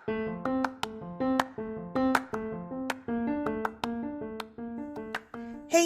Hey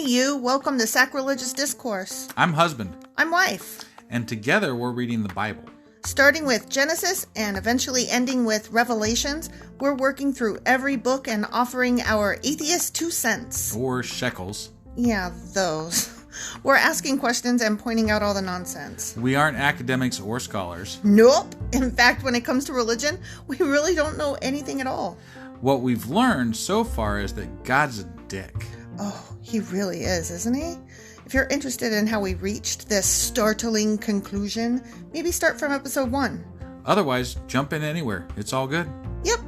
you, welcome to Sacrilegious Discourse. I'm husband. I'm wife. And together we're reading the Bible. Starting with Genesis and eventually ending with Revelations, we're working through every book and offering our atheist 2 cents. Or shekels. Yeah, those. We're asking questions and pointing out all the nonsense. We aren't academics or scholars. Nope. In fact, when it comes to religion, we really don't know anything at all. What we've learned so far is that God's a dick. Oh, he really is, isn't he? If you're interested in how we reached this startling conclusion, maybe start from episode 1. Otherwise, jump in anywhere. It's all good. Yep.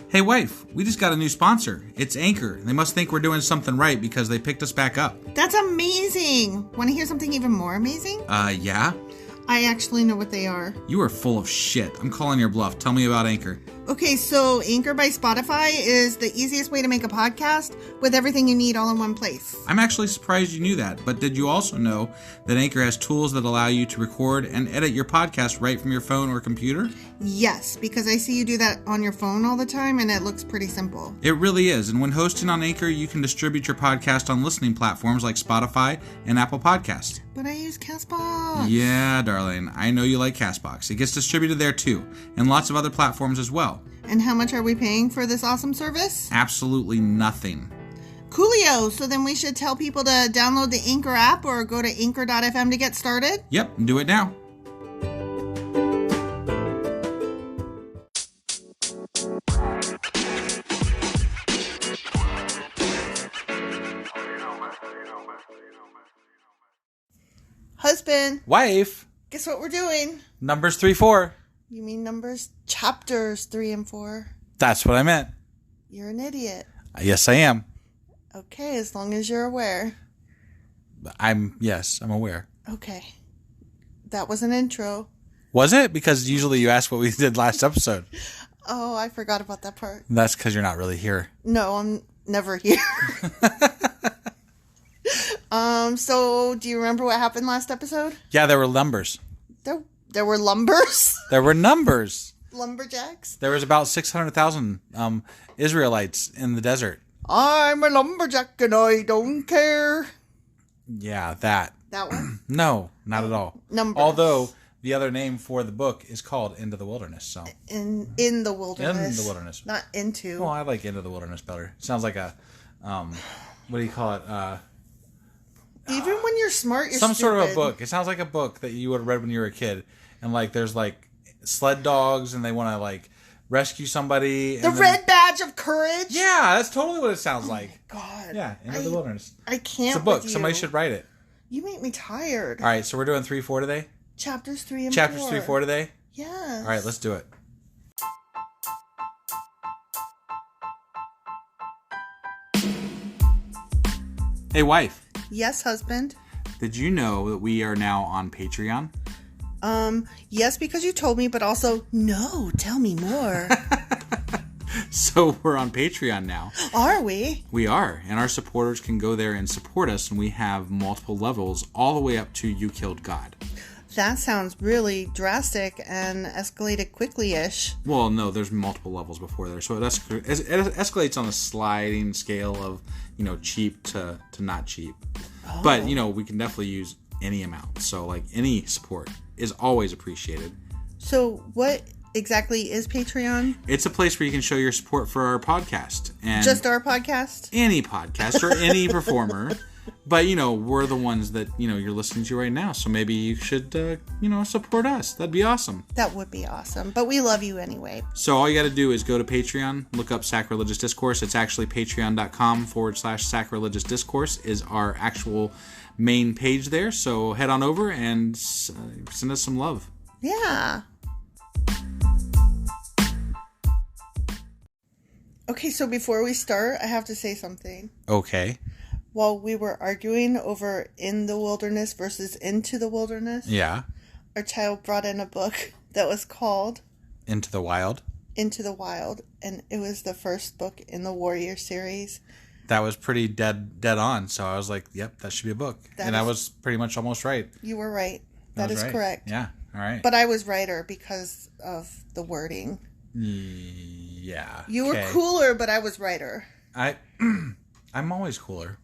Hey wife, we just got a new sponsor. It's Anchor. They must think we're doing something right because they picked us back up. That's amazing. Want to hear something even more amazing? Yeah? I actually know what they are. You are full of shit. I'm calling your bluff. Tell me about Anchor. Okay, so Anchor by Spotify is the easiest way to make a podcast with everything you need all in one place. I'm actually surprised you knew that, but did you also know that Anchor has tools that allow you to record and edit your podcast right from your phone or computer? Yes, because I see you do that on your phone all the time and it looks pretty simple. It really is, and when hosting on Anchor, you can distribute your podcast on listening platforms like Spotify and Apple Podcasts. But I use CastBox. Yeah, darling, I know you like CastBox. It gets distributed there too, and lots of other platforms as well. And how much are we paying for this awesome service? Absolutely nothing. Coolio! So then we should tell people to download the Anchor app or go to anchor.fm to get started? Yep, do it now. Husband, Wife, guess what we're doing? Numbers 3-4. You mean numbers chapters 3 and 4? That's what I meant. You're an idiot. Yes, I am. Okay, as long as you're aware. I'm aware. Okay. That was an intro. Was it? Because usually you ask what we did last episode. Oh, I forgot about that part. That's because you're not really here. No, I'm never here. So do you remember what happened last episode? Yeah, there were numbers. There were lumbers? There were numbers. Lumberjacks? There was about 600,000 Israelites in the desert. I'm a lumberjack and I don't care. Yeah, that. That one? No, not at all. Numbers. Although the other name for the book is called Into the Wilderness. So In the wilderness. In the wilderness. Not into. Well, I like Into the Wilderness better. Sounds like a, what do you call it? Even when you're smart, you're some stupid. sort of a book. It sounds like a book that you would have read when you were a kid. And like there's like sled dogs and they want to like rescue somebody. The Red Badge of Courage? Yeah, that's totally what it sounds like. God. Yeah, Into the Wilderness. I can't. It's a book. with you. Somebody should write it. You make me tired. All right, so we're doing 3-4 today? Chapters 3 and 3, 4. 4 today? Yes. All right, let's do it. Hey, wife. Yes, husband. Did you know that we are now on Patreon? Yes, because you told me, but also, no, tell me more. So we're on Patreon now. Are we? We are, and our supporters can go there and support us, and we have multiple levels all the way up to You Killed God. That sounds really drastic and escalated quickly-ish. Well, no, there's multiple levels before there, so it escalates on a sliding scale of, cheap to not cheap. Oh. But, we can definitely use any amount, so, like, any support is always appreciated. So, what exactly is Patreon? It's a place where you can show your support for our podcast. And just our podcast? Any podcast or any performer. But, we're the ones that, you're listening to right now. So maybe you should, support us. That'd be awesome. That would be awesome. But we love you anyway. So all you got to do is go to Patreon, look up Sacrilegious Discourse. It's actually patreon.com/sacrilegious discourse is our actual main page there. So head on over and send us some love. Yeah. Okay, so before we start, I have to say something. Okay. While we were arguing over In the Wilderness versus Into the Wilderness, yeah, our child brought in a book that was called Into the Wild. Into the Wild, and it was the first book in the Warrior series. That was pretty dead on. So I was like, yep, that should be a book. I was pretty much almost right. You were right. That is right. Correct. Yeah. All right. But I was righter because of the wording. Yeah. You were cooler, but I was righter. I'm always cooler.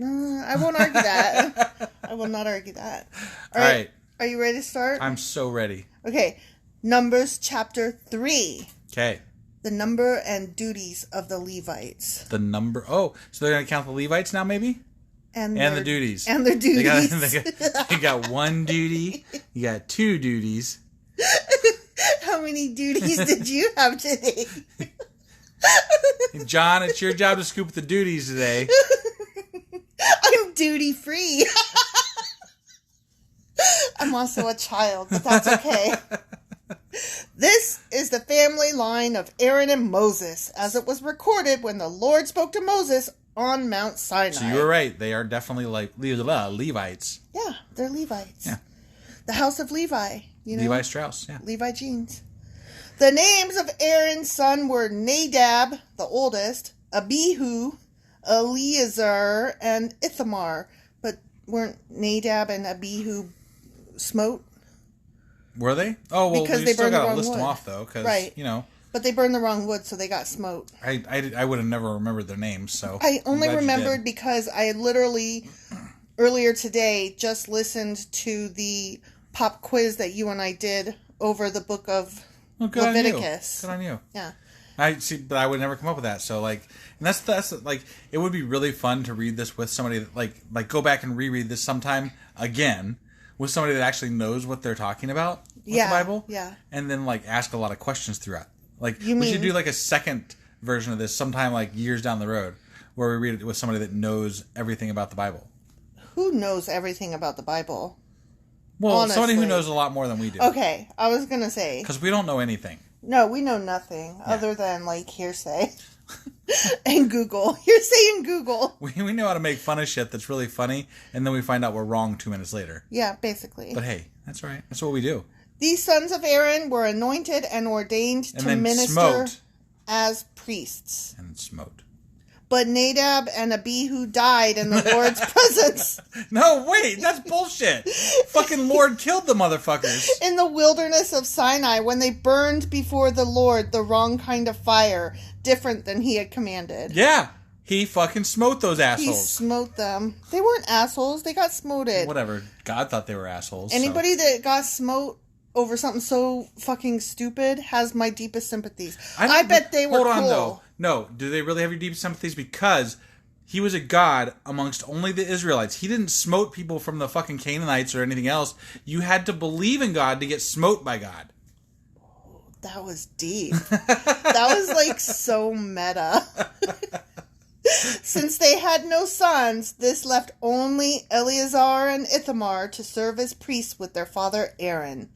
I won't argue that. I will not argue that. All right. Are you ready to start? I'm so ready. Okay. Numbers chapter 3. Okay. The number and duties of the Levites. The number. Oh, so they're going to count the Levites now, maybe? And the duties. And their duties. They got one duty. You got 2 duties. How many duties did you have today? John, it's your job to scoop the duties today. I'm duty free. I'm also a child, but that's okay. This is the family line of Aaron and Moses, as it was recorded when the Lord spoke to Moses on Mount Sinai. So you were right. They are definitely like Levites. Yeah, they're Levites. Yeah. The house of Levi. Levi Strauss, yeah. Levi jeans. The names of Aaron's son were Nadab, the oldest, Abihu, Eleazar, and Ithamar. But weren't Nadab and Abihu smote? Were they? Oh, well, because we they still burned got the to wrong list wood. them off, though, because, right. But they burned the wrong wood, so they got smote. I would have never remembered their names, so... I only remembered because I literally, earlier today, just listened to the pop quiz that you and I did over the book of Leviticus. Good on you. Yeah. But I would never come up with that. So and that's like, it would be really fun to read this with somebody that like go back and reread this sometime again with somebody that actually knows what they're talking about with the Bible. Yeah. And then ask a lot of questions throughout. We should do a second version of this sometime years down the road where we read it with somebody that knows everything about the Bible. Who knows everything about the Bible? Well, honestly. Somebody who knows a lot more than we do. Okay, I was going to say. Because we don't know anything. No, we know nothing other than hearsay. And Google. Hearsay and Google. We know how to make fun of shit that's really funny, and then we find out we're wrong 2 minutes later. Yeah, basically. But hey, that's right. That's what we do. These sons of Aaron were anointed and ordained to minister as priests. And smote. But Nadab and Abihu died in the Lord's presence. No, wait, that's bullshit. Fucking Lord killed the motherfuckers. In the wilderness of Sinai, when they burned before the Lord the wrong kind of fire, different than he had commanded. Yeah, he fucking smote those assholes. He smote them. They weren't assholes, they got smoted. Whatever, God thought they were assholes. Anybody that got smote over something so fucking stupid has my deepest sympathies. I bet they were cool. Hold on, though. No, do they really have your deepest sympathies? Because he was a god amongst only the Israelites. He didn't smote people from the fucking Canaanites or anything else. You had to believe in God to get smote by God. Oh, that was deep. That was so meta. Since they had no sons, this left only Eleazar and Ithamar to serve as priests with their father Aaron.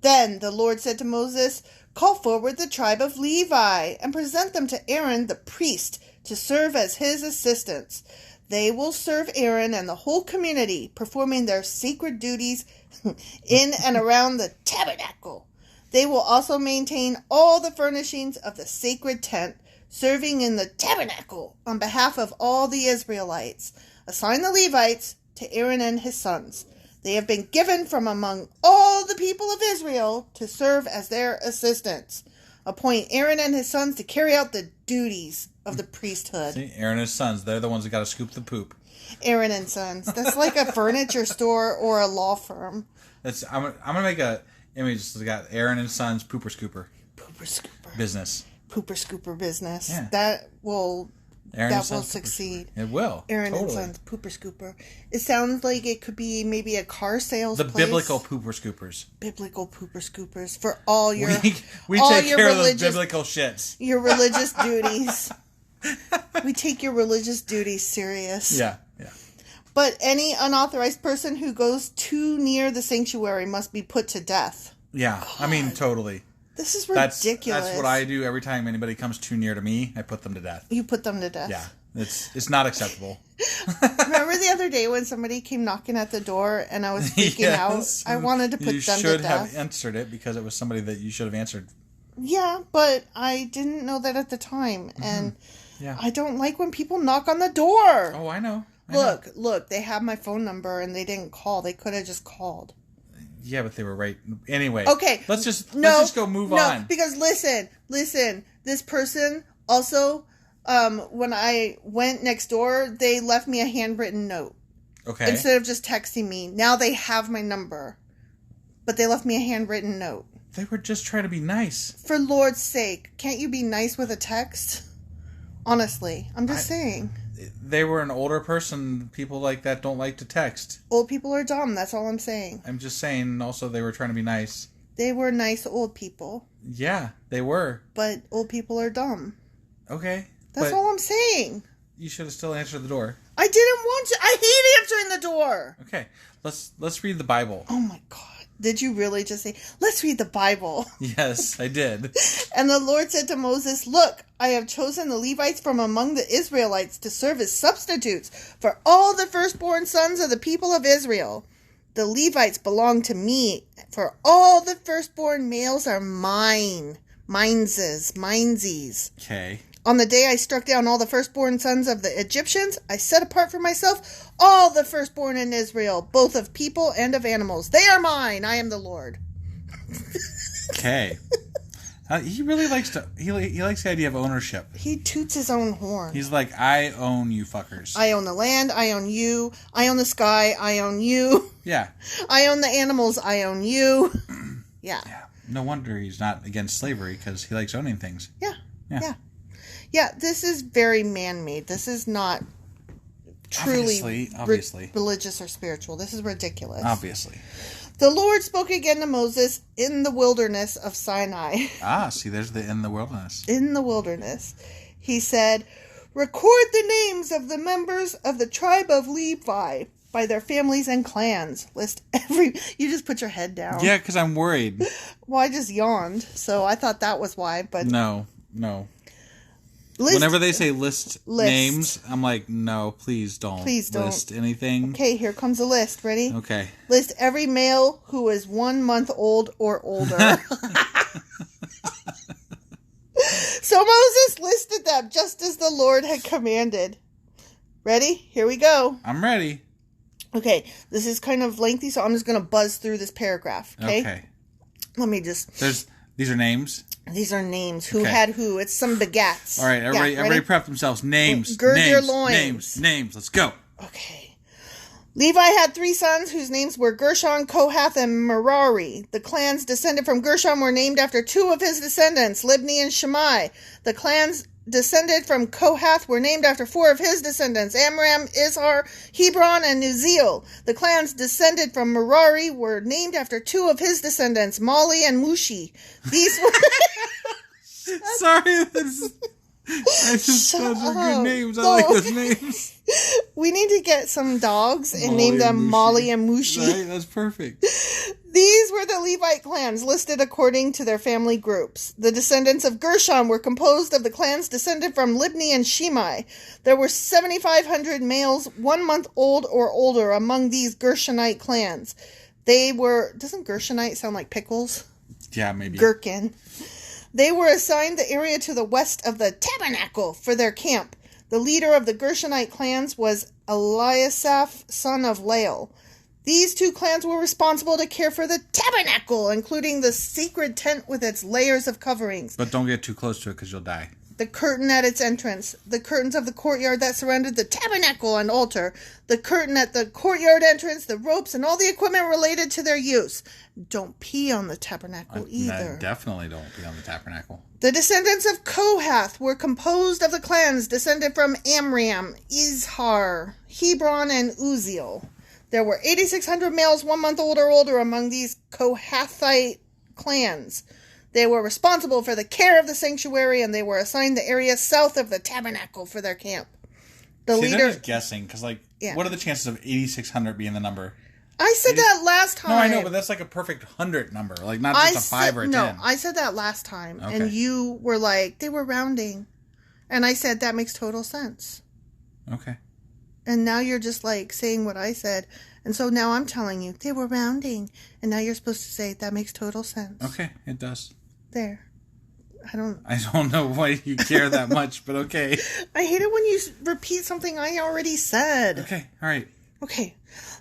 Then the Lord said to Moses, "Call forward the tribe of Levi and present them to Aaron the priest to serve as his assistants. They will serve Aaron and the whole community, performing their sacred duties in and around the tabernacle. They will also maintain all the furnishings of the sacred tent, serving in the tabernacle on behalf of all the Israelites. Assign the Levites to Aaron and his sons. They have been given from among all the people of Israel to serve as their assistants. Appoint Aaron and his sons to carry out the duties of the priesthood." See, Aaron and his sons, they're the ones that got to scoop the poop. Aaron and Sons. That's like a furniture store or a law firm. I'm gonna make a image that's got Aaron and Sons pooper scooper. Pooper scooper. Business. Pooper scooper business. Yeah. That will... Aaron that will succeed. It will. Aaron and Sons Pooper Scooper. It sounds like it could be maybe a car sales place. Biblical Pooper Scoopers. Biblical Pooper Scoopers for all your we take care of those biblical shits. Your religious duties. We take your religious duties serious. Yeah. But any unauthorized person who goes too near the sanctuary must be put to death. Yeah, God. I mean, totally. This is ridiculous. That's what I do every time anybody comes too near to me. I put them to death. You put them to death. Yeah, it's not acceptable. Remember the other day when somebody came knocking at the door and I was freaking out? I wanted to put them to death. You should have answered it because it was somebody that you should have answered. Yeah, but I didn't know that at the time. Mm-hmm. And Yeah. I don't like when people knock on the door. Oh, I know. Look, they have my phone number and they didn't call. They could have just called. Yeah, but they were right. Anyway. Okay. Let's just go move on. Because listen, this person also, when I went next door, they left me a handwritten note. Okay. Instead of just texting me. Now they have my number. But they left me a handwritten note. They were just trying to be nice. For Lord's sake, can't you be nice with a text? Honestly, I'm just saying. They were an older person. People like that don't like to text. Old people are dumb. That's all I'm saying. I'm just saying also they were trying to be nice. They were nice old people. Yeah, they were. But old people are dumb. Okay. That's all I'm saying. You should have still answered the door. I didn't want to. I hate answering the door. Okay. Let's read the Bible. Oh my God. Did you really just say, let's read the Bible? Yes, I did. And the Lord said to Moses, look, I have chosen the Levites from among the Israelites to serve as substitutes for all the firstborn sons of the people of Israel. The Levites belong to me, for all the firstborn males are mine. Minesies. Okay. On the day I struck down all the firstborn sons of the Egyptians, I set apart for myself all the firstborn in Israel, both of people and of animals. They are mine. I am the Lord. Okay. He really likes to. He likes the idea of ownership. He toots his own horn. He's like, I own you fuckers. I own the land. I own you. I own the sky. I own you. Yeah. I own the animals. I own you. Yeah. No wonder he's not against slavery, because he likes owning things. Yeah, this is very man-made. This is not truly obviously. Religious or spiritual. This is ridiculous. Obviously. The Lord spoke again to Moses in the wilderness of Sinai. See, there's the in the wilderness. In the wilderness. He said, record the names of the members of the tribe of Levi by their families and clans. List every... You just put your head down. Yeah, because I'm worried. Well, I just yawned, so I thought that was why, but... No. Whenever they say list names, I'm like, no, please don't list anything. Okay, here comes a list. Ready? Okay. List every male who is 1 month old or older. So Moses listed them just as the Lord had commanded. Ready? Here we go. I'm ready. Okay, this is kind of lengthy, so I'm just going to buzz through this paragraph. Okay. Let me just... These are names? These are names. Who had who? It's some begats. All right, everybody prep themselves. Names. Gird your loins. Names. Let's go. Okay. Levi had 3 sons whose names were Gershon, Kohath, and Merari. The clans descended from Gershon were named after 2 of his descendants, Libni and Shammai. The clans descended from Kohath were named after 4 of his descendants, Amram, Izhar, Hebron, and Uziel. The clans descended from Merari were named after 2 of his descendants, Mali and Mushi. These were... Sorry, I just those are good names. I like those names. We need to get some dogs and name them Molly and Mushi. Right, that's perfect. These were the Levite clans listed according to their family groups. The descendants of Gershon were composed of the clans descended from Libni and Shimei. There were 7,500 males 1 month old or older among these Gershonite clans. They were... Doesn't Gershonite sound like pickles? Yeah, maybe. Gherkin. They were assigned the area to the west of the tabernacle for their camp. The leader of the Gershonite clans was Eliasaph, son of Lael. These 2 clans were responsible to care for the tabernacle, including the sacred tent with its layers of coverings. But don't get too close to it because you'll die. The curtain at its entrance, the curtains of the courtyard that surrounded the tabernacle and altar, the curtain at the courtyard entrance, the ropes, and all the equipment related to their use. Don't pee on the tabernacle either. Definitely don't pee on the tabernacle. The descendants of Kohath were composed of the clans descended from Amram, Izhar, Hebron, and Uziel. There were 8,600 males 1 month old or older among these Kohathite clans. They were responsible for the care of the sanctuary, and they were assigned the area south of the tabernacle for their camp. The leader... I'm just guessing, because, what are the chances of 8,600 being the number? I said that last time. No, I know, but that's like a perfect 100 number. Like, not just a 5 or a 10. No, I said that last time, and you were like, they were rounding. And I said, that makes total sense. Okay. And now you're just, saying what I said. And so now I'm telling you, they were rounding. And now you're supposed to say, that makes total sense. Okay, it does. There. I don't know why you care that much, but okay. I hate it when you repeat something I already said. Okay, all right. Okay.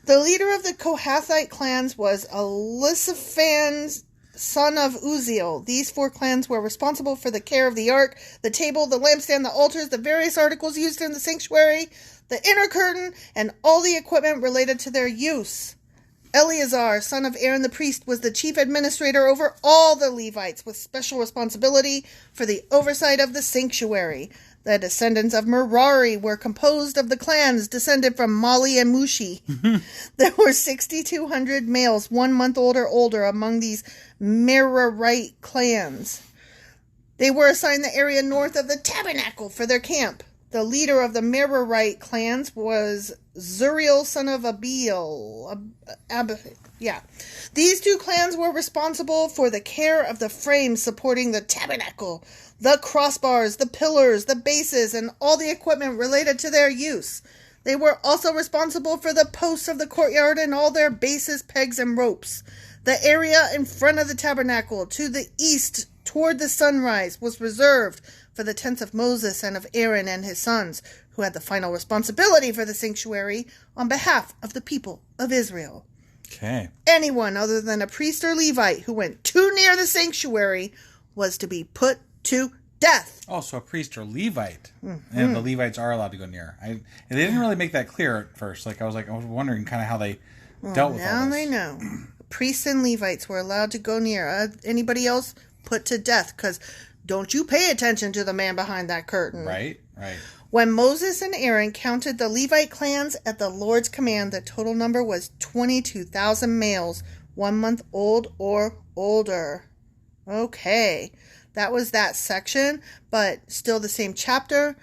The leader of the Kohathite clans was Elisaphan, son of Uziel. These 4 clans were responsible for the care of the ark, the table, the lampstand, the altars, the various articles used in the sanctuary, the inner curtain, and all the equipment related to their use. Eleazar, son of Aaron the priest, was the chief administrator over all the Levites, with special responsibility for the oversight of the sanctuary. The descendants of Merari were composed of the clans descended from Mali and Mushi. There were 6,200 males 1 month old or older among these Merarite clans. They were assigned the area north of the tabernacle for their camp. The leader of the Merarite clans was Zuriel, son of Abiel. These 2 clans were responsible for the care of the frames supporting the tabernacle, the crossbars, the pillars, the bases, and all the equipment related to their use. They were also responsible for the posts of the courtyard and all their bases, pegs, and ropes. The area in front of the tabernacle to the east toward the sunrise was reserved for the tents of Moses and of Aaron and his sons, who had the final responsibility for the sanctuary on behalf of the people of Israel. Okay. Anyone other than a priest or Levite who went too near the sanctuary was to be put to death. Oh, so a priest or Levite. Mm-hmm. And the Levites are allowed to go near. And they didn't really make that clear at first. I was wondering kind of how they dealt with all this. Now they know. Priests and Levites were allowed to go near. Anybody else, put to death, because don't you pay attention to the man behind that curtain. Right. When Moses and Aaron counted the Levite clans at the Lord's command, the total number was 22,000 males, 1 month old or older. Okay, that was that section, but still the same chapter.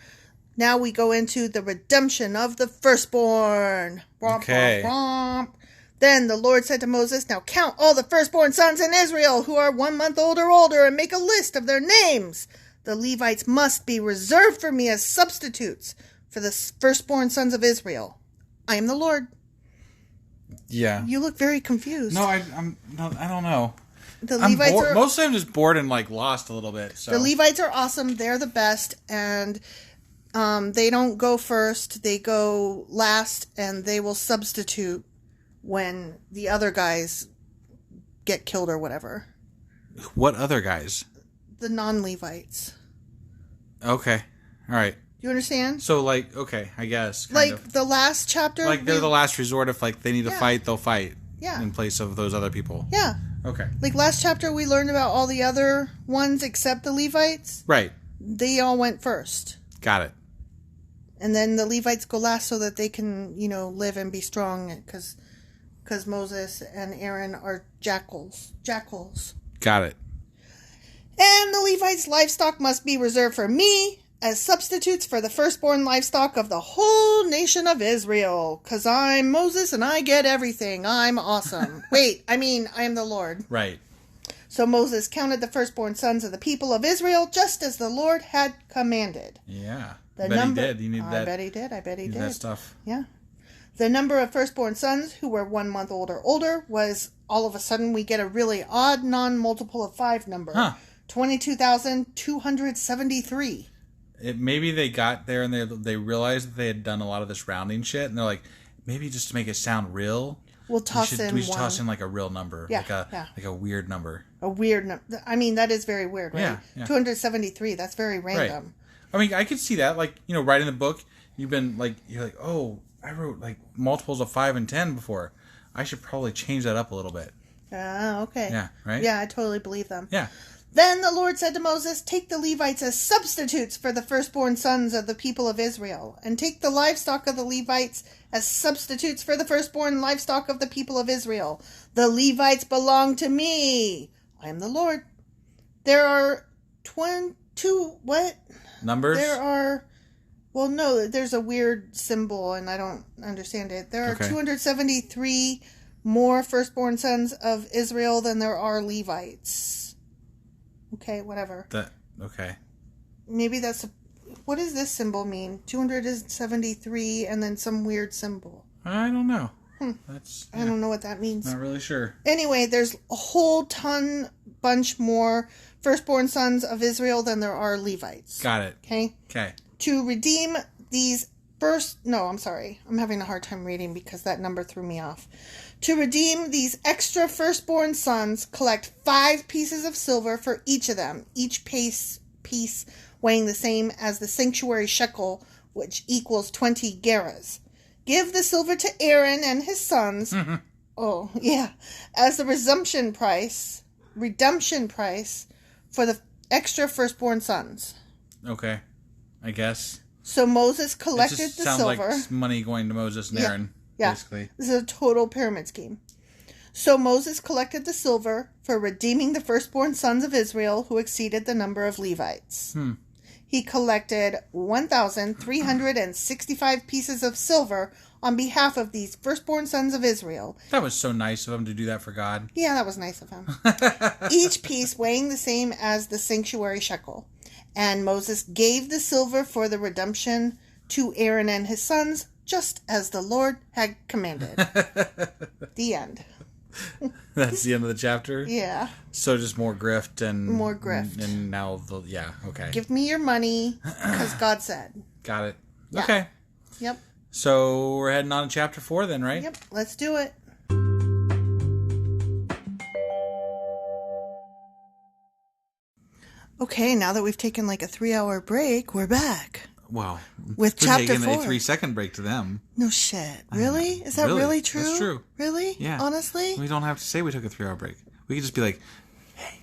Now we go into the redemption of the firstborn. Romp, okay. romp, romp. Then the Lord said to Moses, "Now count all the firstborn sons in Israel who are 1 month old or older and make a list of their names. The Levites must be reserved for me as substitutes for the firstborn sons of Israel. I am the Lord." Yeah. You look very confused. No, I don't know. The Levites are mostly I'm just bored and lost a little bit. So. The Levites are awesome. They're the best, and they don't go first. They go last, and they will substitute when the other guys get killed or whatever. What other guys? The non-Levites. Okay. All right. You understand? So, okay, I guess. The last chapter... they're the last resort. If, they need to fight, they'll fight. Yeah. In place of those other people. Yeah. Okay. Last chapter, we learned about all the other ones except the Levites. Right. They all went first. Got it. And then the Levites go last so that they can, live and be strong, because Moses and Aaron are jackals. Got it. And the Levites' livestock must be reserved for me as substitutes for the firstborn livestock of the whole nation of Israel. Because I'm Moses and I get everything. I'm awesome. I am the Lord. Right. So Moses counted the firstborn sons of the people of Israel just as the Lord had commanded. Yeah. He did. You need that. I bet he did. That stuff. Yeah. The number of firstborn sons who were 1 month old or older was, all of a sudden, we get a really odd non-multiple of 5 number. Huh. 22,273. Maybe they got there and they realized that they had done a lot of this rounding shit, and they're like, maybe just to make it sound real, we should toss in a real number, like a weird number. A weird number. That is very weird, right? Yeah. 273. That's very random. Right. I could see that. Writing the book, you've been you're like, oh, I wrote multiples of 5 and 10 before. I should probably change that up a little bit. Okay. Yeah. Right. Yeah, I totally believe them. Yeah. Then the Lord said to Moses, "Take the Levites as substitutes for the firstborn sons of the people of Israel, and take the livestock of the Levites as substitutes for the firstborn livestock of the people of Israel. The Levites belong to me. I am the Lord." There are 22, what? Numbers? There's a weird symbol, and I don't understand it. There are 273 more firstborn sons of Israel than there are Levites. Okay, whatever. Okay. Maybe what does this symbol mean? 273 and then some weird symbol. I don't know. I don't know what that means. Not really sure. Anyway, there's a whole ton bunch more firstborn sons of Israel than there are Levites. Got it. Okay? Okay. To redeem these I'm having a hard time reading because that number threw me off. To redeem these extra firstborn sons, collect 5 pieces of silver for each of them, each piece weighing the same as the sanctuary shekel, which equals 20 gerahs. Give the silver to Aaron and his sons. As the redemption price for the extra firstborn sons. Okay, I guess. So Moses collected the silver. Sounds like money going to Moses and Aaron, basically. This is a total pyramid scheme. So Moses collected the silver for redeeming the firstborn sons of Israel who exceeded the number of Levites. He collected 1,365 pieces of silver on behalf of these firstborn sons of Israel. That was so nice of him to do that for God. Yeah, that was nice of him. Each piece weighing the same as the sanctuary shekel. And Moses gave the silver for the redemption to Aaron and his sons, just as the Lord had commanded. The end. That's the end of the chapter? Yeah. So just more grift and... More grift. And now, okay. Give me your money, because God said. Got it. Yeah. Okay. Yep. So we're heading on to chapter 4 then, right? Yep, let's do it. Okay, now that we've taken like a 3-hour break, we're back. Wow. With chapter 4. Taking a 3-second break to them. No shit. Really? Is that really true? That's true. Really? Yeah. Honestly? We don't have to say we took a 3-hour break. We could just be like, hey,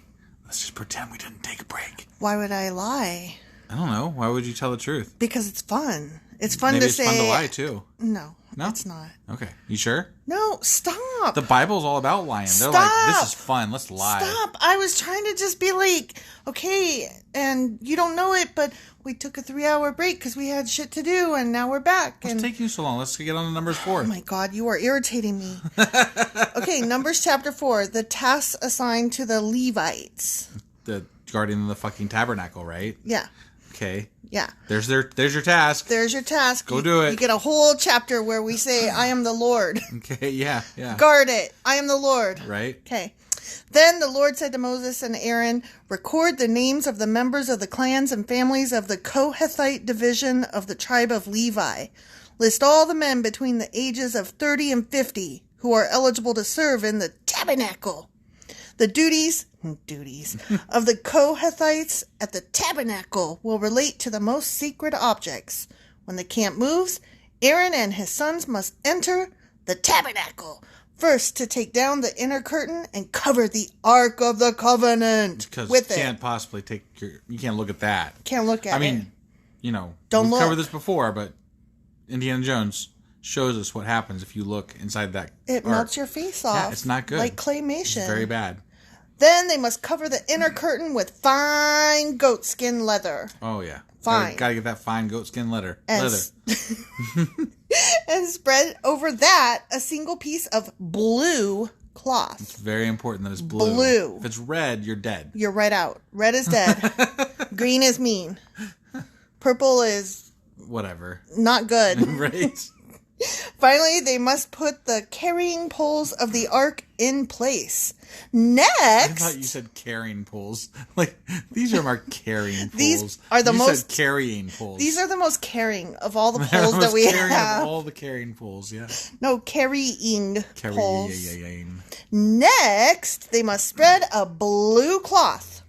let's just pretend we didn't take a break. Why would I lie? I don't know. Why would you tell the truth? Because it's fun. It's fun Maybe to say. Maybe it's fun to lie, too. No, it's not. Okay. You sure? No, stop. The Bible's all about lying. They're Stop. like, this is fun. Let's lie. Stop. I was trying to just be like, okay, and you don't know it, but we took a 3-hour break because we had shit to do, and now we're back. What's taking you so long? Let's get on to Numbers 4. Oh, my God. You are irritating me. Okay, Numbers chapter 4. The tasks assigned to the Levites. The guardian of the fucking tabernacle, right? Yeah. Okay. Yeah. There's your task. There's your task. Go do it. You get a whole chapter where we say, I am the Lord. Okay, yeah. Guard it. I am the Lord. Right. Okay. Then the Lord said to Moses and Aaron, record the names of the members of the clans and families of the Kohathite division of the tribe of Levi. List all the men between the ages of 30 and 50 who are eligible to serve in the tabernacle. The duties of the Kohathites at the tabernacle will relate to the most sacred objects. When the camp moves, Aaron and his sons must enter the tabernacle first to take down the inner curtain and cover the Ark of the Covenant with it. You can't possibly you can't look at that. Can't look at it. I mean, Don't we've look. covered this before, but Indiana Jones shows us what happens if you look inside that It ark. melts your face off. Yeah, it's not good. Like claymation. It's very bad. Then they must cover the inner curtain with fine goatskin leather. Oh, yeah. Fine. Gotta get that fine goatskin leather. And spread over that a single piece of blue cloth. It's very important that it's blue. Blue. If it's red, you're dead. You're right out. Red is dead. Green is mean. Purple is... whatever. Not good. Right. Finally, they must put the carrying poles of the ark in place. Next... I thought you said carrying poles. Like, these are our carrying poles. These are the you most... said carrying poles. These are the most carrying of all the poles that we have. Of all the carrying poles, yeah. No, carrying poles. Carrying. Next, they must spread a blue cloth,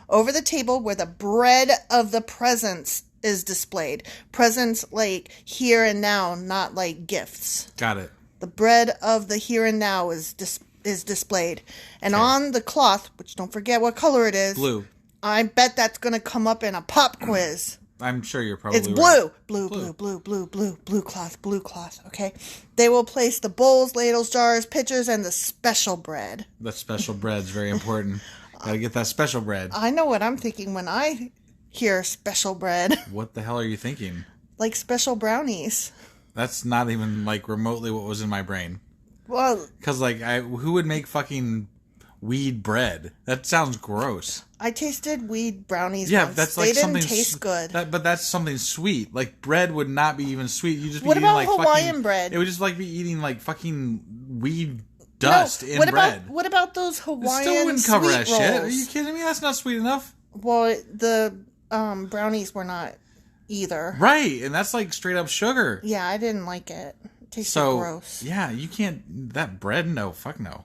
over the table where the bread of the presence is displayed. Presents like here and now, not like gifts. Got it. The bread of the here and now is displayed. And on the cloth, which don't forget what color it is. Blue. I bet that's going to come up in a pop quiz. I'm sure you're probably It's right. blue cloth, okay? They will place the bowls, ladles, jars, pitchers, and the special bread. That special bread's very important. Gotta get that special bread. I know what I'm thinking when I hear special bread. What the hell are you thinking? Like special brownies. That's not even, like, remotely what was in my brain. Well... Because, like, who would make fucking weed bread? That sounds gross. I tasted weed brownies Yeah, once. that's like they didn't something taste good. But that's something sweet. Like, bread would not be even sweet. You just be What eating about like Hawaiian fucking, bread? It would just like be eating like fucking weed dust in bread. What about those Hawaiian It still wouldn't cover sweet that rolls? shit. Are you kidding me? That's not sweet enough. Well, the brownies were not either. Right, and that's like straight up sugar. Yeah, I didn't like it. It tasted gross. Yeah, you can't... That bread, no. Fuck no.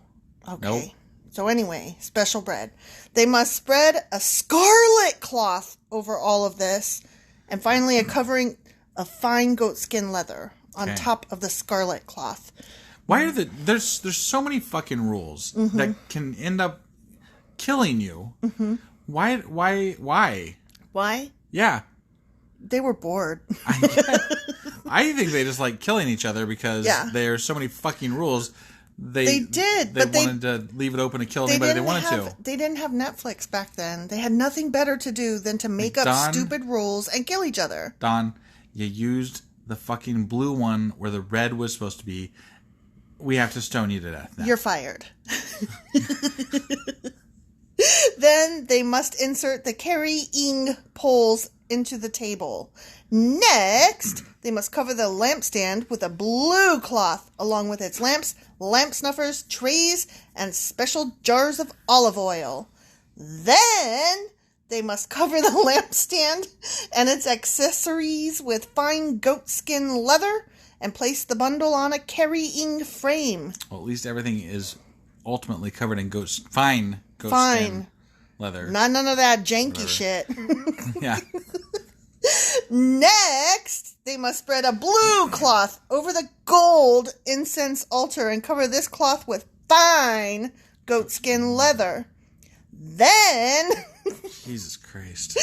Okay. Nope. So anyway, special bread. They must spread a scarlet cloth over all of this, and finally a covering of fine goatskin leather on top of the scarlet cloth. Why are there's so many fucking rules that can end up killing you? Mm-hmm. Why? Why? Yeah. They were bored. I think they just like killing each other because there's so many fucking rules. They wanted to leave it open to kill anybody they wanted to. They didn't have Netflix back then. They had nothing better to do than to make up stupid rules and kill each other. Don, you used the fucking blue one where the red was supposed to be. We have to stone you to death now. You're fired. Then they must insert the carrying poles into the table. Next, they must cover the lampstand with a blue cloth, along with its lamps, lamp snuffers, trays, and special jars of olive oil. Then they must cover the lampstand and its accessories with fine goatskin leather and place the bundle on a carrying frame. Well, at least everything is ultimately covered in fine goatskin leather. Not none of that janky shit. Yeah. Next, they must spread a blue cloth over the gold incense altar and cover this cloth with fine goatskin leather. Then, Jesus Christ.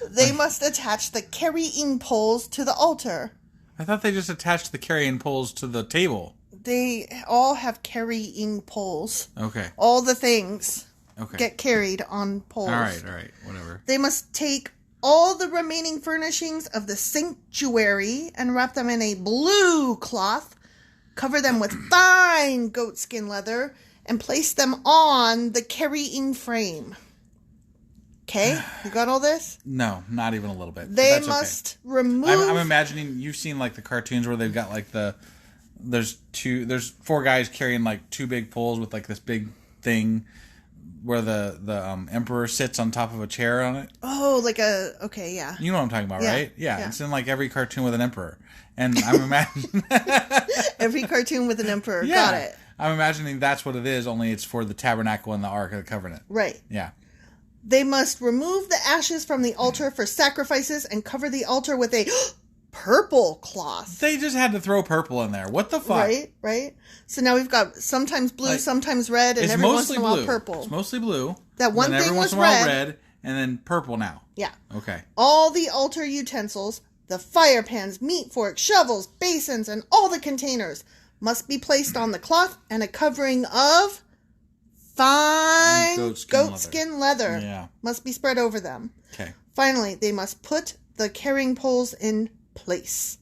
They must attach the carrying poles to the altar. I thought they just attached the carrying poles to the table. They all have carrying poles. Okay. All the things get carried on poles. All right, whatever. They must take all the remaining furnishings of the sanctuary and wrap them in a blue cloth, cover them with fine goatskin leather, and place them on the carrying frame. Okay? You got all this? No, not even a little bit. They must remove... I'm imagining, you've seen like the cartoons where they've got like there's 4 guys carrying like 2 big poles with like this big thing where the emperor sits on top of a chair on it. Oh, like okay, yeah. You know what I'm talking about, right? Yeah, it's in like every cartoon with an emperor. And I'm imagining... Every cartoon with an emperor, got it. I'm imagining that's what it is, only it's for the tabernacle and the Ark of the Covenant. Right. Yeah. They must remove the ashes from the altar for sacrifices and cover the altar with a purple cloth. They just had to throw purple in there. What the fuck? Right. So now we've got sometimes blue, sometimes red, and every once in a while purple. It's mostly blue. That one thing every once was in a while red, and then purple now. Yeah. Okay. All the altar utensils, the fire pans, meat forks, shovels, basins, and all the containers must be placed on the cloth and a covering of fine goatskin leather must be spread over them. Okay. Finally, they must put the carrying poles in place.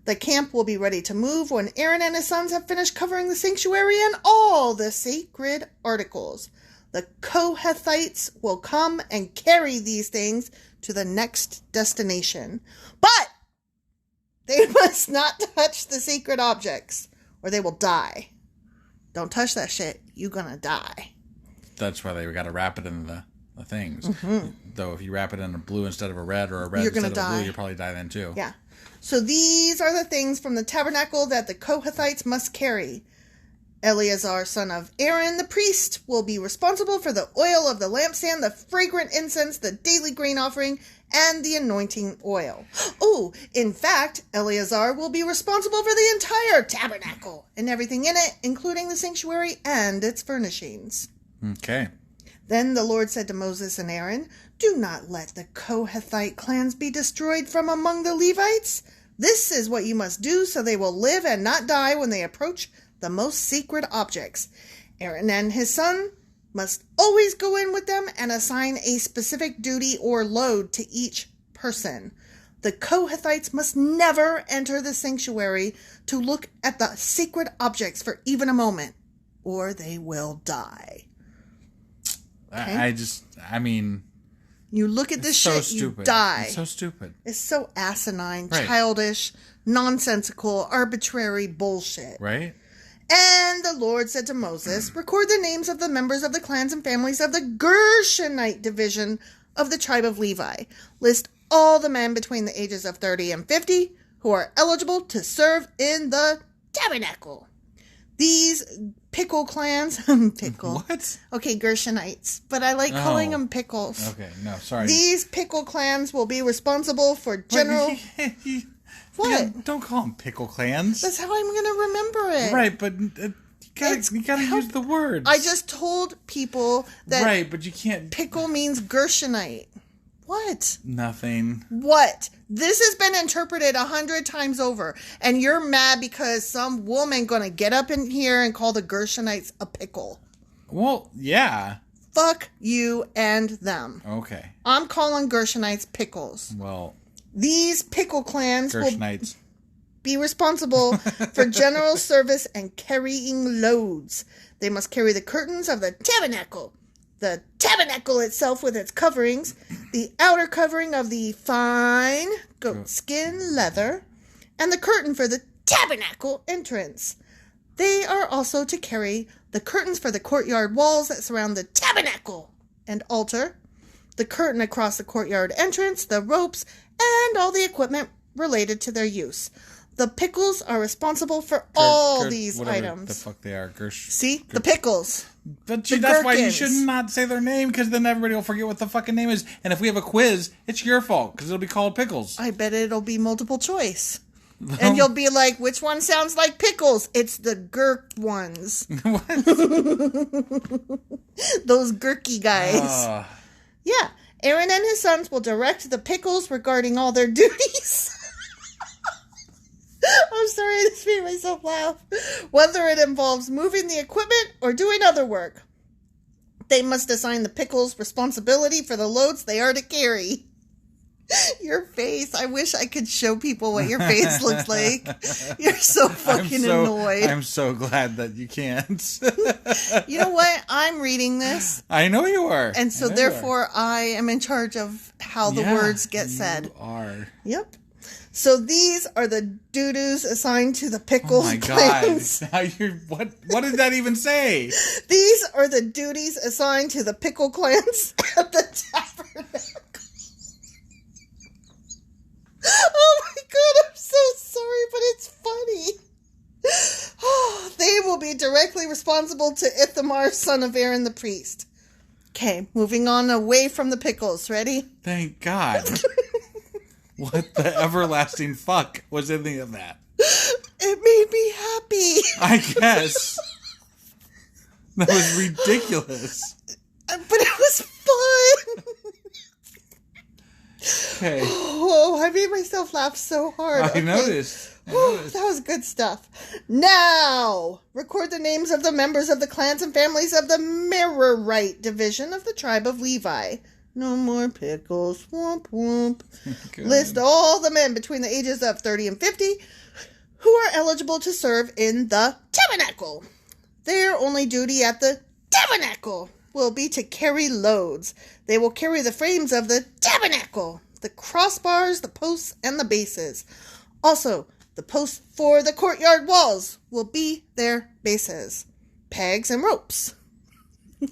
The camp will be ready to move when Aaron and his sons have finished covering the sanctuary and all the sacred articles. The Kohathites will come and carry these things to the next destination. But they must not touch the sacred objects, or they will die. Don't touch that shit. You're gonna die. That's why they got to wrap it in the things. Mm-hmm. Though if you wrap it in a blue instead of a red, or a red instead of a blue, you'll probably die then too. Yeah. So these are the things from the tabernacle that the Kohathites must carry. Eleazar, son of Aaron, the priest, will be responsible for the oil of the lampstand, the fragrant incense, the daily grain offering, and the anointing oil. Oh, in fact, Eleazar will be responsible for the entire tabernacle and everything in it, including the sanctuary and its furnishings. Okay. Then the Lord said to Moses and Aaron, "Do not let the Kohathite clans be destroyed from among the Levites. This is what you must do so they will live and not die when they approach the most sacred objects. Aaron and his son must always go in with them and assign a specific duty or load to each person. The Kohathites must never enter the sanctuary to look at the sacred objects for even a moment, or they will die." Okay? You look at this shit, stupid. You die. It's so stupid. It's so asinine, childish, nonsensical, arbitrary bullshit. Right? And the Lord said to Moses, record the names of the members of the clans and families of the Gershonite division of the tribe of Levi. List all the men between the ages of 30 and 50 who are eligible to serve in the tabernacle. These pickle clans, pickle. What? Okay, Gershonites, but I like calling them pickles. Okay, no, sorry. These pickle clans will be responsible for general... What? Don't call them pickle clans. That's how I'm going to remember it. Right, but you gotta use the words. I just told people that... Right, but you can't... Pickle means Gershonite. What? Nothing. What? This has been interpreted 100 times over, and you're mad because some woman gonna get up in here and call the Gershonites a pickle. Well, yeah. Fuck you and them. Okay. I'm calling Gershonites pickles. Well... These pickle clans Gershonites. will be responsible for general service and carrying loads. They must carry the curtains of the tabernacle itself with its coverings, the outer covering of the fine goatskin leather, and the curtain for the tabernacle entrance. They are also to carry the curtains for the courtyard walls that surround the tabernacle and altar, the curtain across the courtyard entrance, the ropes, and all the equipment related to their use. The pickles are responsible for all these items. The fuck they are. See? The pickles. But that's why you should not say their name, because then everybody will forget what the fucking name is. And if we have a quiz, it's your fault, because it'll be called pickles. I bet it'll be multiple choice. And you'll be like, which one sounds like pickles? It's the gurk ones. What? Those gurky guys. Yeah. Aaron and his sons will direct the pickles regarding all their duties. I'm sorry, I just made myself laugh. Whether it involves moving the equipment or doing other work. They must assign the pickles responsibility for the loads they are to carry. Your face. I wish I could show people what your face looks like. You're so fucking annoyed. I'm so glad that you can't. You know what? I'm reading this. I know you are. And so therefore I am in charge of how the words get said. You are. Yep. So these are the doo-doos assigned to the pickles. Oh my clans. God. What did that even say? These are the duties assigned to the pickle clans at the tabernacle. Oh my God, I'm so sorry, but it's funny. Oh, they will be directly responsible to Ithamar, son of Aaron the priest. Okay, moving on away from the pickles. Ready? Thank God. What the everlasting fuck was any of that? It made me happy. I guess. That was ridiculous. But it was fun. Okay. Oh, I made myself laugh so hard. I noticed. That was good stuff. Now, record the names of the members of the clans and families of the Merarite division of the tribe of Levi. No more pickles. Womp womp. List all the men between the ages of 30 and 50 who are eligible to serve in the tabernacle. Their only duty at the tabernacle will be to carry loads. They will carry the frames of the tabernacle, the crossbars, the posts, and the bases. Also, the posts for the courtyard walls will be their bases, pegs, and ropes.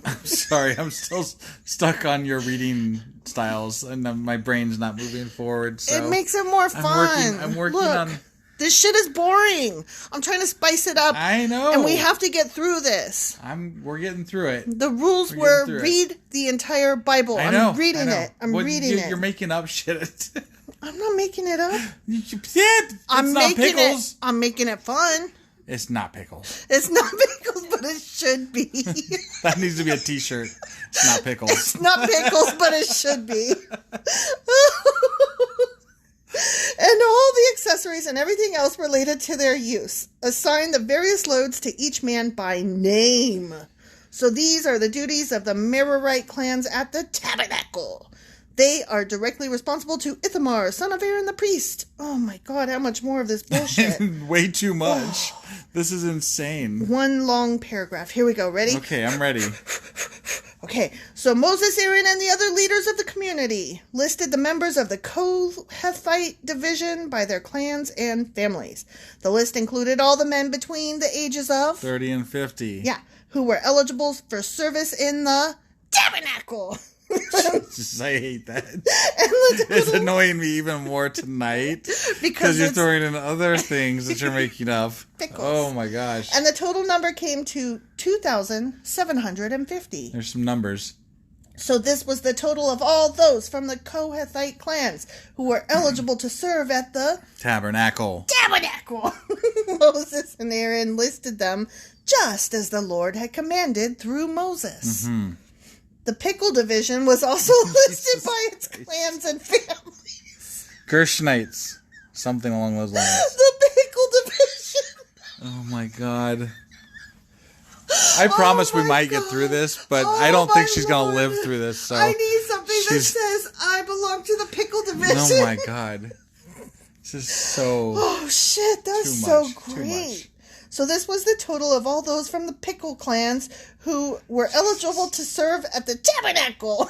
I'm sorry, I'm still stuck on your reading styles, and my brain's not moving forward. So it makes it more fun. I'm working on... This shit is boring. I'm trying to spice it up. I know. And we have to get through this. We're getting through it. The rules were read the entire Bible. I'm reading it. I'm reading it. You're making up shit. I'm not making it up. I'm not pickles. I'm making it fun. It's not pickles. It's not pickles, but it should be. That needs to be a t-shirt. It's not pickles. It's not pickles, but it should be. And all the accessories and everything else related to their use. Assign the various loads to each man by name. So these are the duties of the Merarite clans at the tabernacle. They are directly responsible to Ithamar, son of Aaron the priest. Oh my God, how much more of this bullshit? Way too much. This is insane. One long paragraph. Here we go. Ready? Okay, I'm ready. Okay, so Moses, Aaron, and the other leaders of the community listed the members of the Kohathite division by their clans and families. The list included all the men between the ages of 30 and 50. Yeah, who were eligible for service in the tabernacle. I hate that. It's annoying me even more tonight because you're throwing in other things that you're making up. Pickles. Oh my gosh. And the total number came to 2,750. There's some numbers. So this was the total of all those from the Kohathite clans who were eligible to serve at the tabernacle. Moses and Aaron listed them just as the Lord had commanded through Moses. Mm-hmm. The Pickle division was also listed by its clans and families. Gershonites. Something along those lines. The Pickle division. Oh my God. I promise we might get through this, but I don't think she's going to live through this. So I need something that says I belong to the Pickle division. Oh my God. This is so... Oh shit, that's so great. So this was the total of all those from the Pickle clans who were eligible to serve at the tabernacle.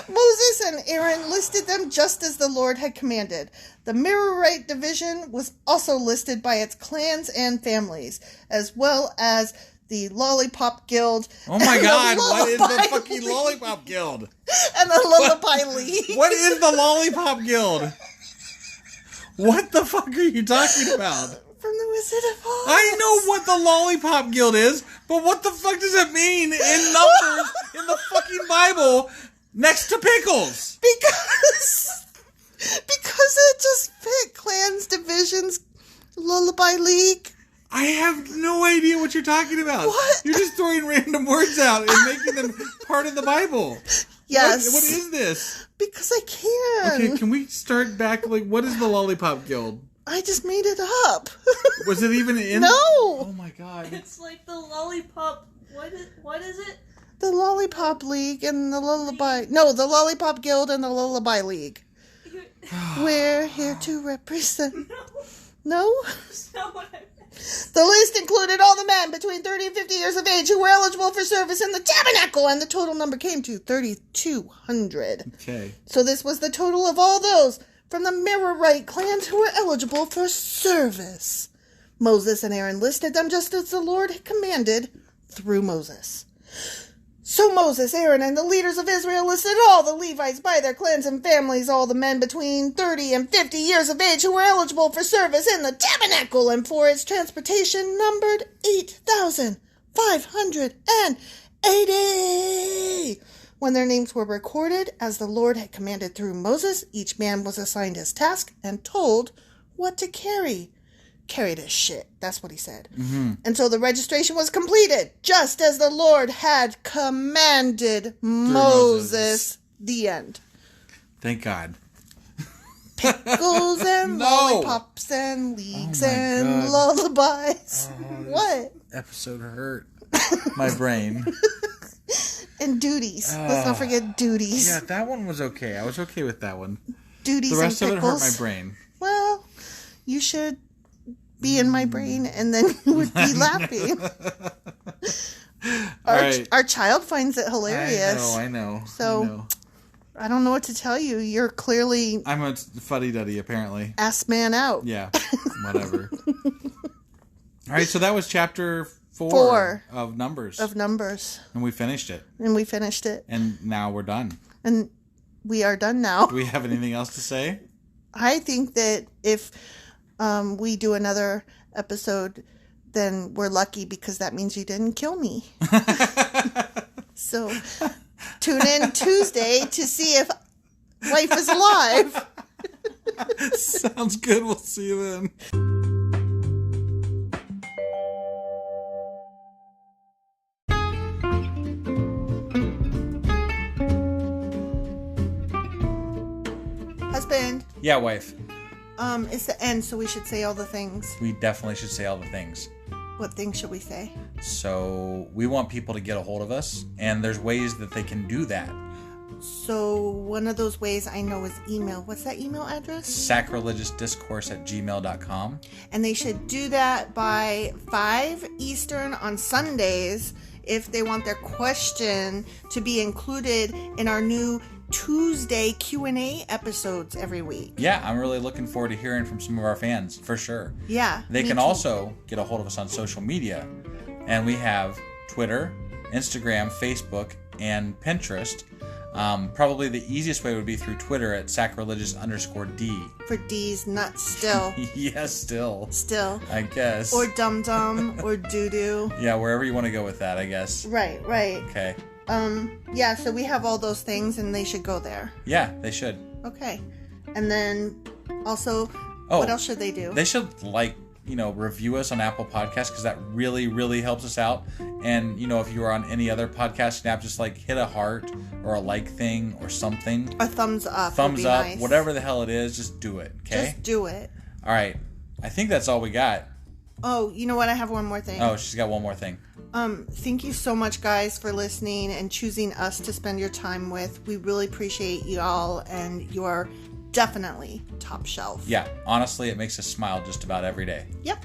Moses and Aaron listed them just as the Lord had commanded. The Merarite division was also listed by its clans and families, as well as the Lollipop Guild. Oh my God, what is the fucking Lollipop Guild? And the Lullaby League. What is the Lollipop Guild? What the fuck are you talking about? From the Wizard of Oz. I know what the Lollipop Guild is, but what the fuck does it mean in numbers in the fucking Bible next to pickles? Because it just fit clans, divisions, Lullaby League. I have no idea what you're talking about. What? You're just throwing random words out and making them part of the Bible. Yes. What is this? Because I can. Okay, can we start back? Like, what is the Lollipop Guild? I just made it up. Was it even in? No. Oh my God. It's like the lollipop. What is it? The Lollipop League and the Lullaby. No, the Lollipop Guild and the Lullaby League. We're here to represent. No? That's not what I meant. The list included all the men between 30 and 50 years of age who were eligible for service in the tabernacle, and the total number came to 3,200. Okay. So this was the total of all those from the Merarite clans who were eligible for service. Moses and Aaron listed them just as the Lord had commanded through Moses. So Moses, Aaron, and the leaders of Israel listed all the Levites by their clans and families, all the men between 30 and 50 years of age who were eligible for service in the tabernacle, and for its transportation numbered 8,580. When their names were recorded, as the Lord had commanded through Moses, each man was assigned his task and told what to carry. Carry this shit. That's what he said. Mm-hmm. And so the registration was completed, just as the Lord had commanded Moses. The end. Thank God. Pickles and lollipops and leagues and lullabies. What? Episode hurt my brain. And duties. Let's not forget duties. Yeah, that one was okay. I was okay with that one. Duties the rest and of it pickles. hurt my brain. Well, you should be in my brain and then you would be laughing. Our child finds it hilarious. I know. So, I don't know what to tell you. You're clearly... I'm a fuddy-duddy, apparently. Ass man out. Yeah, whatever. All right, so that was chapter 4 of Numbers. And we finished it. And now we're done. And we are done now. Do we have anything else to say? I think that if we do another episode, then we're lucky because that means you didn't kill me. So tune in Tuesday to see if wife is alive. Sounds good. We'll see you then. Husband. Yeah, wife. It's the end, so we should say all the things. We definitely should say all the things. What things should we say? So we want people to get a hold of us, and there's ways that they can do that. So one of those ways I know is email. What's that email address? sacrilegiousdiscourse@gmail.com. And they should do that by 5 Eastern on Sundays if they want their question to be included in our new Tuesday Q&A episodes every week. Yeah, I'm really looking forward to hearing from some of our fans, for sure. Yeah. They can also get a hold of us on social media. And we have Twitter, Instagram, Facebook, and Pinterest. Probably the easiest way would be through Twitter at sacrilegious_D. For D's nuts still. Yes, still. Still. I guess. Or dum-dum or doo-doo. Yeah, wherever you want to go with that, I guess. Right. Okay. Yeah, so we have all those things and they should go there. Yeah, they should. Okay. And then also, what else should they do? They should, review us on Apple Podcasts, because that really, really helps us out. And, if you are on any other podcasting app, just hit a heart or a like thing or something. A thumbs up. Thumbs up, nice. Whatever the hell it is, just do it, okay? Just do it. All right. I think that's all we got. Oh, you know what? I have one more thing. Oh, she's got one more thing. Thank you so much, guys, for listening and choosing us to spend your time with. We really appreciate you all, and you are definitely top shelf. Yeah, honestly, it makes us smile just about every day. Yep.